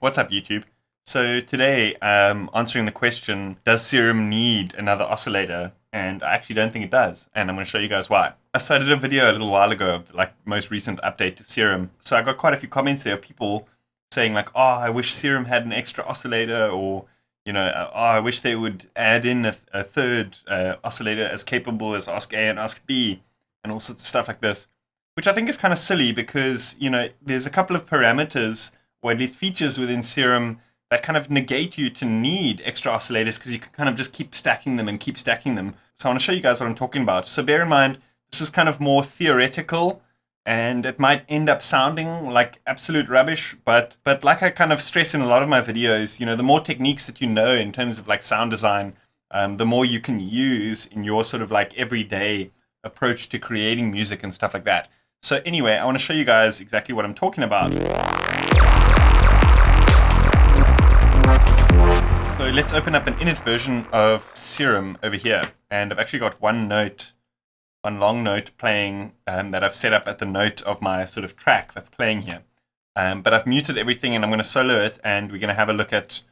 What's up, YouTube? So today I'm answering the question, does Serum need another oscillator? And I actually don't think it does, and I'm going to show you guys why. So I did a video a little while ago of like most recent update to Serum. So I got quite a few comments there of people saying like, oh, I wish Serum had an extra oscillator, or oh, I wish they would add in a third oscillator as capable as Ask A and Ask B, and all sorts of stuff like this. Which I think is kind of silly because, there's a couple of parameters, or at least features within Serum, that kind of negate you to need extra oscillators because you can kind of just keep stacking them and keep stacking them. So I want to show you guys what I'm talking about. So bear in mind, this is kind of more theoretical, and it might end up sounding like absolute rubbish, but like I kind of stress in a lot of my videos, the more techniques that you know in terms of like sound design, the more you can use in your sort of like everyday approach to creating music and stuff like that. So anyway, I want to show you guys exactly what I'm talking about. So let's open up an init version of Serum over here. And I've actually got one long note playing that I've set up at the note of my sort of track that's playing here. But I've muted everything and I'm going to solo it, and we're going to have a look at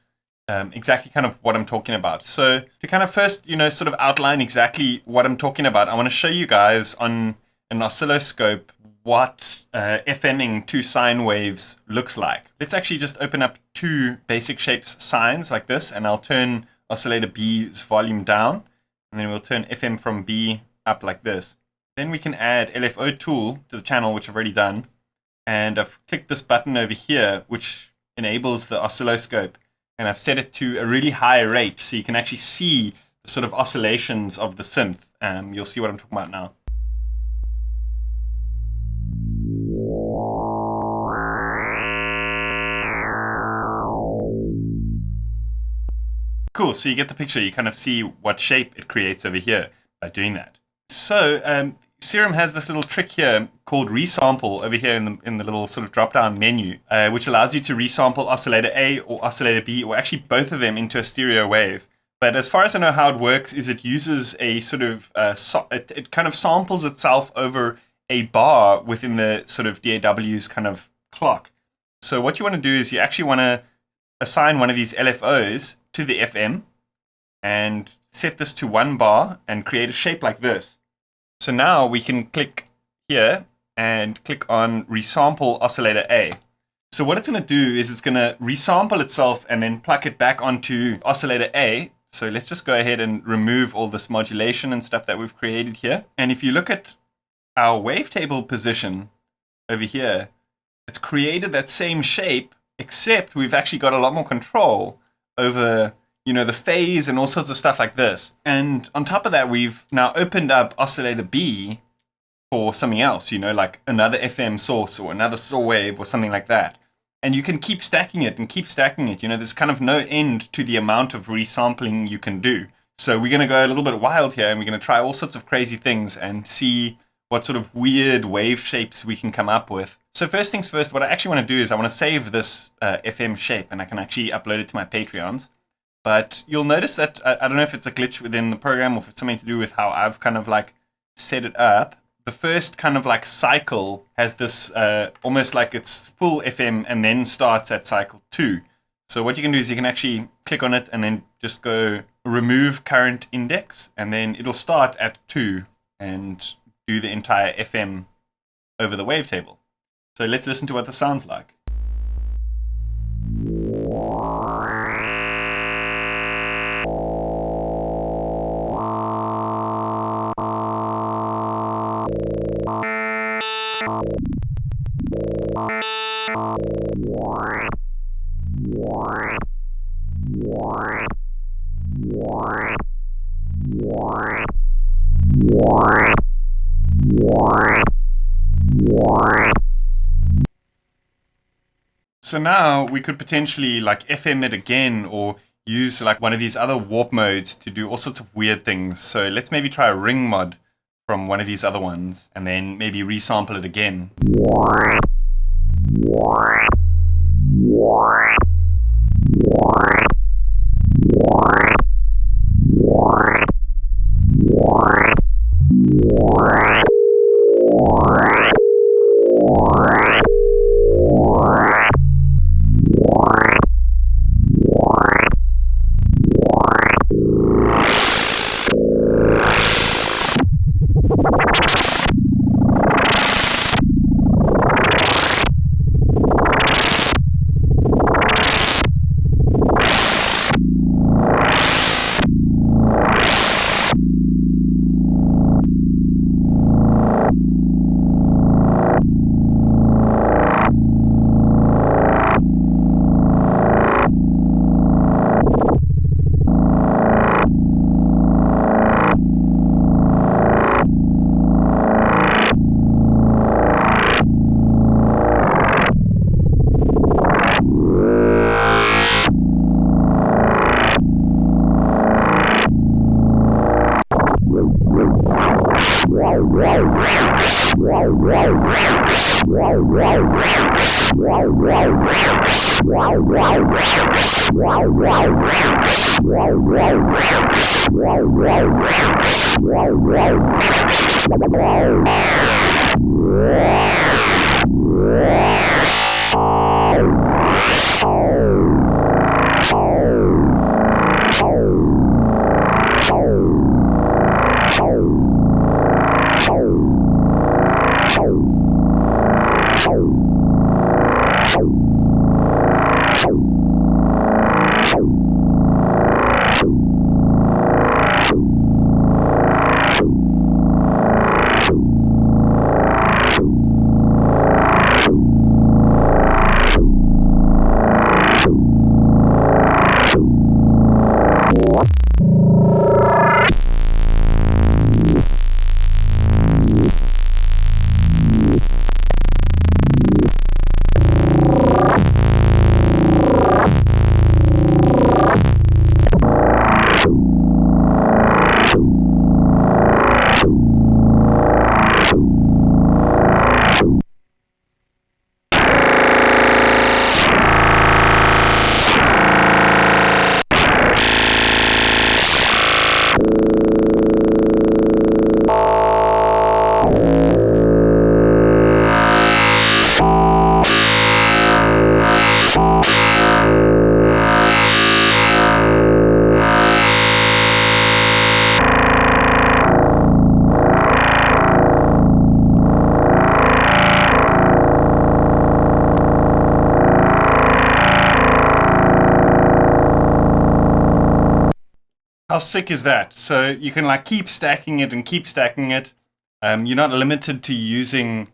exactly kind of what I'm talking about. So to kind of first, sort of outline exactly what I'm talking about, I want to show you guys on an oscilloscope what FMing two sine waves looks like. Let's actually just open up two basic shapes sines like this, and I'll turn oscillator B's volume down, and then we'll turn FM from B up like this. Then we can add LFO tool to the channel, which I've already done, and I've clicked this button over here, which enables the oscilloscope, and I've set it to a really high rate so you can actually see the sort of oscillations of the synth. You'll see what I'm talking about now. Cool, so you get the picture. You kind of see what shape it creates over here by doing that. So Serum has this little trick here called resample over here in the little sort of drop-down menu, which allows you to resample oscillator A or oscillator B, or actually both of them, into a stereo wave. But as far as I know, how it works is it uses a sort of, it kind of samples itself over a bar within the sort of DAW's kind of clock. So what you want to do is you actually want to assign one of these LFOs to the FM and set this to 1 bar and create a shape like this. So now we can click here and click on resample oscillator A. So what it's going to do is it's going to resample itself and then pluck it back onto oscillator A. So let's just go ahead and remove all this modulation and stuff that we've created here. And if you look at our wavetable position over here, it's created that same shape, except we've actually got a lot more control over, the phase and all sorts of stuff like this. And on top of that, we've now opened up oscillator B for something else, like another FM source or another saw wave or something like that. And you can keep stacking it and keep stacking it. There's kind of no end to the amount of resampling you can do. So we're going to go a little bit wild here, and we're going to try all sorts of crazy things and see what sort of weird wave shapes we can come up with. So first things first, what I actually want to do is I want to save this FM shape, and I can actually upload it to my Patreons. But you'll notice that, I don't know if it's a glitch within the program or if it's something to do with how I've kind of like set it up. The first kind of like cycle has this almost like it's full FM and then starts at cycle 2. So what you can do is you can actually click on it and then just go remove current index, and then it'll start at 2 and do the entire FM over the wavetable. So let's listen to what this sounds like. So now we could potentially like FM it again, or use like one of these other warp modes to do all sorts of weird things. So let's maybe try a ring mod from one of these other ones, and then maybe resample it again. How sick is that? So you can like keep stacking it and keep stacking it. You're not limited to using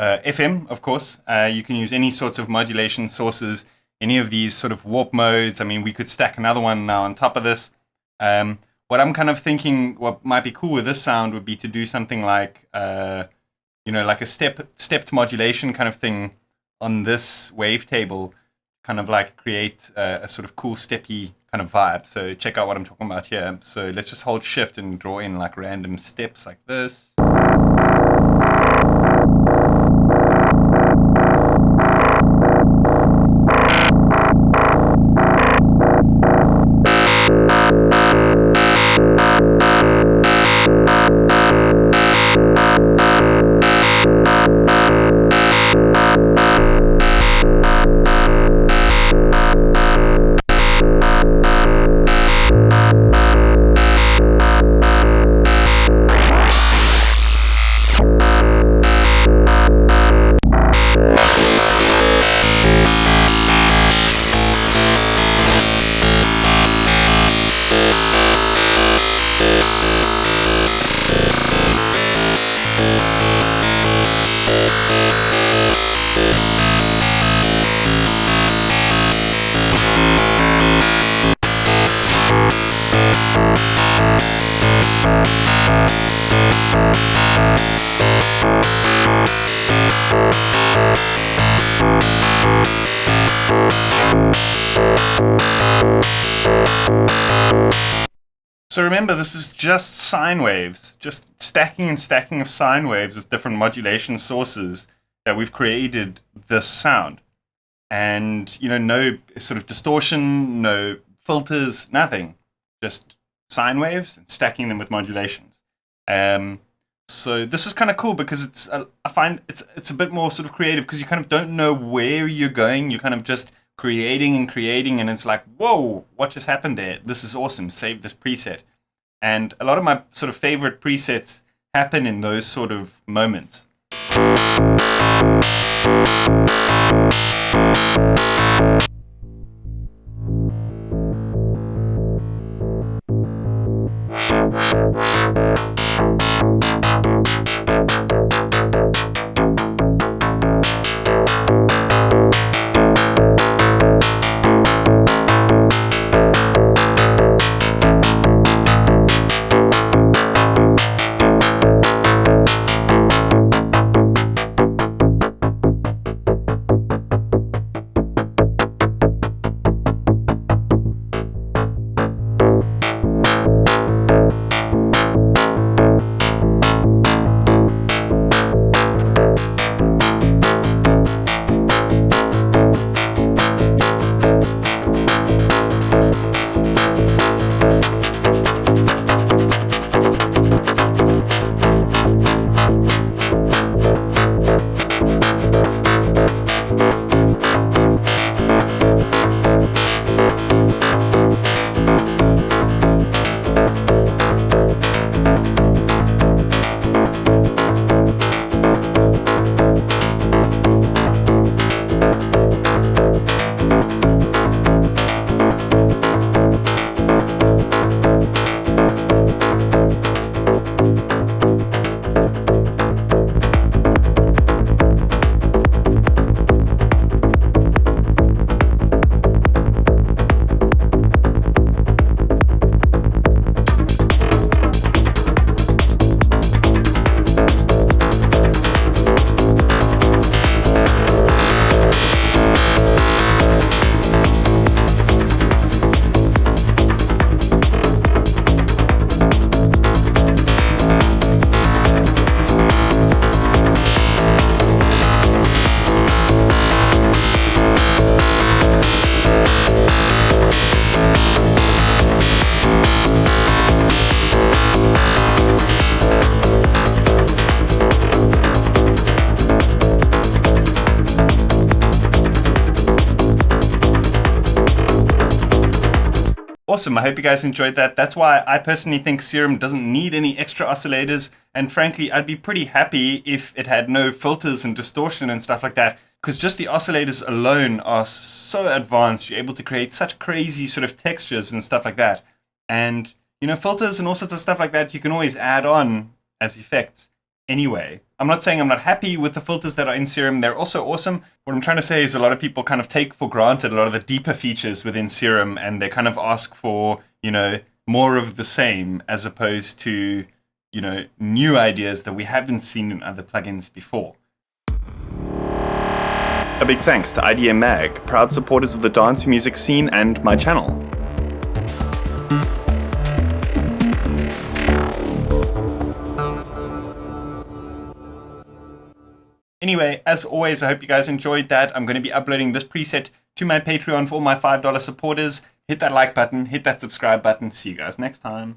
FM, of course. You can use any sorts of modulation sources, any of these sort of warp modes. I mean, we could stack another one now on top of this. What I'm kind of thinking, what might be cool with this sound would be to do something like, like a stepped modulation kind of thing on this wavetable, kind of like create a sort of cool steppy kind of vibe. So check out what I'm talking about here. So let's just hold shift and draw in like random steps like this. So remember, this is just sine waves, just stacking and stacking of sine waves with different modulation sources that we've created this sound. And, no sort of distortion, no filters, nothing. Just sine waves and stacking them with modulations. So this is kind of cool because I find it's a bit more sort of creative because you kind of don't know where you're going. You're kind of just creating, and it's like, whoa, what just happened there? This is awesome. Save this preset. And a lot of my sort of favorite presets happen in those sort of moments. Awesome. I hope you guys enjoyed that. That's why I personally think Serum doesn't need any extra oscillators. And frankly, I'd be pretty happy if it had no filters and distortion and stuff like that. Because just the oscillators alone are so advanced. You're able to create such crazy sort of textures and stuff like that. And, you know, filters and all sorts of stuff like that, you can always add on as effects anyway. I'm not saying I'm not happy with the filters that are in Serum. They're also awesome. What I'm trying to say is a lot of people kind of take for granted a lot of the deeper features within Serum, and they kind of ask for, you know, more of the same as opposed to, you know, new ideas that we haven't seen in other plugins before. A big thanks to IDM Mag, proud supporters of the dance music scene and my channel. Anyway, as always, I hope you guys enjoyed that. I'm going to be uploading this preset to my Patreon for all my $5 supporters. Hit that like button, hit that subscribe button. See you guys next time.